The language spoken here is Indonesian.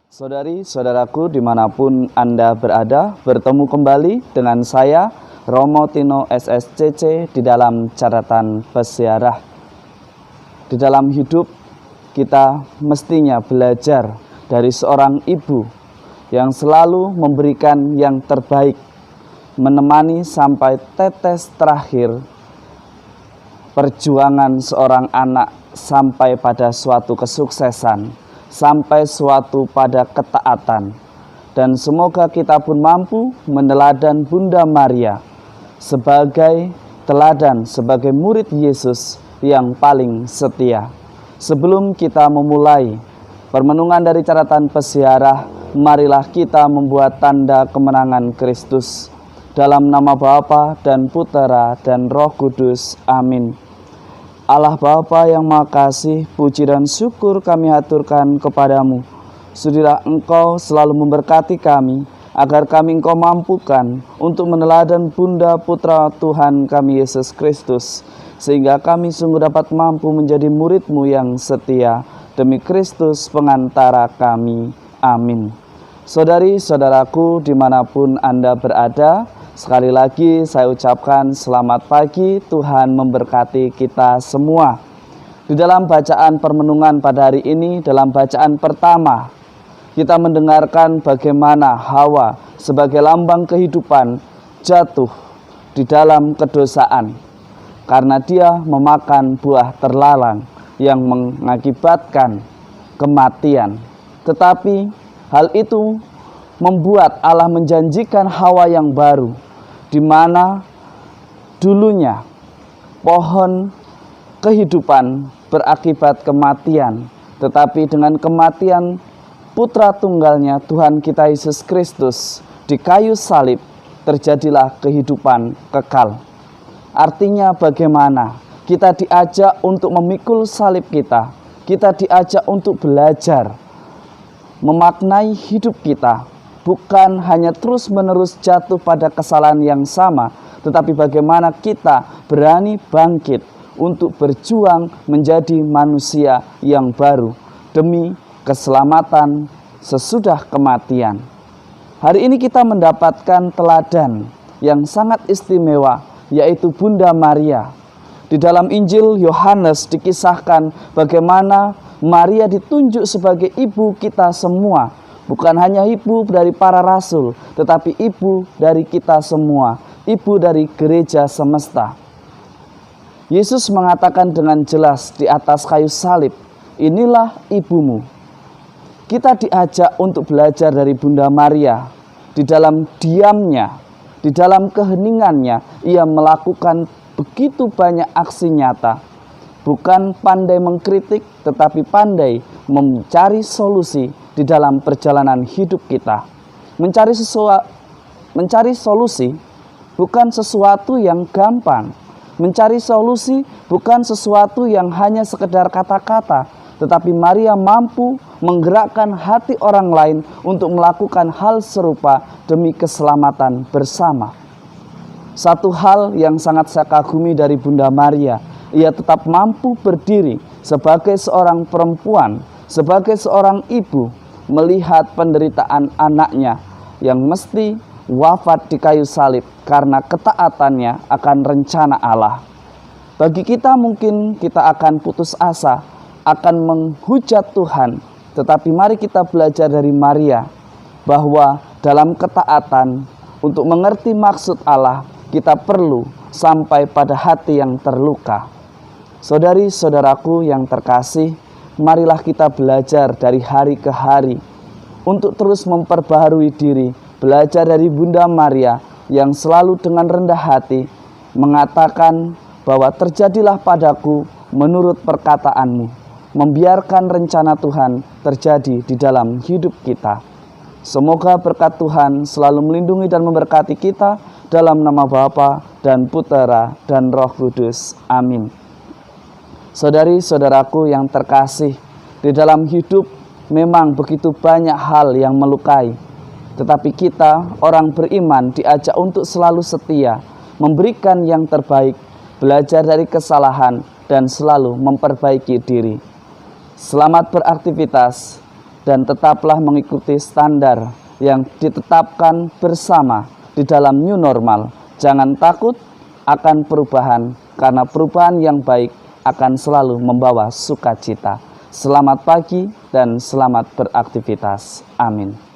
Saudari-saudaraku dimanapun Anda berada, bertemu kembali dengan saya, Romo Tino SSCC di dalam catatan peziarah. Di dalam hidup kita mestinya belajar dari seorang ibu yang selalu memberikan yang terbaik, menemani sampai tetes terakhir perjuangan seorang anak sampai pada suatu kesuksesan, sampai suatu pada ketaatan. Dan semoga kita pun mampu meneladan Bunda Maria sebagai teladan, sebagai murid Yesus yang paling setia. Sebelum kita memulai permenungan dari catatan peziarah, marilah kita membuat tanda kemenangan Kristus. Dalam nama Bapa dan Putera dan Roh Kudus. Amin. Allah Bapa yang Maha Kasih, puji dan syukur kami haturkan kepadamu. Sudilah Engkau selalu memberkati kami, agar kami Engkau mampukan untuk meneladan Bunda Putra Tuhan kami Yesus Kristus, sehingga kami sungguh dapat mampu menjadi murid-Mu yang setia, demi Kristus pengantara kami. Amin. Saudari-saudaraku dimanapun Anda berada, sekali lagi saya ucapkan selamat pagi, Tuhan memberkati kita semua. Di dalam bacaan permenungan pada hari ini, dalam bacaan pertama, kita mendengarkan bagaimana Hawa sebagai lambang kehidupan jatuh di dalam kedosaan, karena dia memakan buah terlarang yang mengakibatkan kematian. Tetapi hal itu membuat Allah menjanjikan Hawa yang baru, di mana dulunya pohon kehidupan berakibat kematian, tetapi dengan kematian Putra Tunggalnya Tuhan kita Yesus Kristus di kayu salib, terjadilah kehidupan kekal. Artinya bagaimana? Kita diajak untuk memikul salib kita diajak untuk belajar memaknai hidup kita, bukan hanya terus-menerus jatuh pada kesalahan yang sama, tetapi bagaimana kita berani bangkit untuk berjuang menjadi manusia yang baru demi keselamatan sesudah kematian. Hari ini kita mendapatkan teladan yang sangat istimewa, yaitu Bunda Maria. Di dalam Injil Yohanes dikisahkan bagaimana Maria ditunjuk sebagai ibu kita semua. Bukan hanya ibu dari para rasul, tetapi ibu dari kita semua, ibu dari gereja semesta. Yesus mengatakan dengan jelas di atas kayu salib, inilah ibumu. Kita diajak untuk belajar dari Bunda Maria. Di dalam diamnya, di dalam keheningannya, ia melakukan begitu banyak aksi nyata. Bukan pandai mengkritik, tetapi pandai mencari solusi di dalam perjalanan hidup kita. Mencari solusi bukan sesuatu yang gampang. Mencari solusi bukan sesuatu yang hanya sekedar kata-kata, tetapi Maria mampu menggerakkan hati orang lain untuk melakukan hal serupa demi keselamatan bersama. Satu hal yang sangat saya kagumi dari Bunda Maria, ia tetap mampu berdiri sebagai seorang perempuan, sebagai seorang ibu, melihat penderitaan anaknya yang mesti wafat di kayu salib karena ketaatannya akan rencana Allah. Bagi kita mungkin kita akan putus asa, akan menghujat Tuhan, tetapi mari kita belajar dari Maria bahwa dalam ketaatan untuk mengerti maksud Allah, kita perlu sampai pada hati yang terluka. Saudari-saudaraku yang terkasih, marilah kita belajar dari hari ke hari untuk terus memperbaharui diri, belajar dari Bunda Maria yang selalu dengan rendah hati mengatakan bahwa terjadilah padaku menurut perkataanmu, membiarkan rencana Tuhan terjadi di dalam hidup kita. Semoga berkat Tuhan selalu melindungi dan memberkati kita, dalam nama Bapa dan Putera dan Roh Kudus. Amin. Saudari-saudaraku yang terkasih, di dalam hidup memang begitu banyak hal yang melukai. Tetapi kita, orang beriman, diajak untuk selalu setia, memberikan yang terbaik, belajar dari kesalahan, dan selalu memperbaiki diri. Selamat beraktivitas dan tetaplah mengikuti standar yang ditetapkan bersama di dalam new normal. Jangan takut akan perubahan, karena perubahan yang baik akan selalu membawa sukacita. Selamat pagi dan selamat beraktivitas. Amin.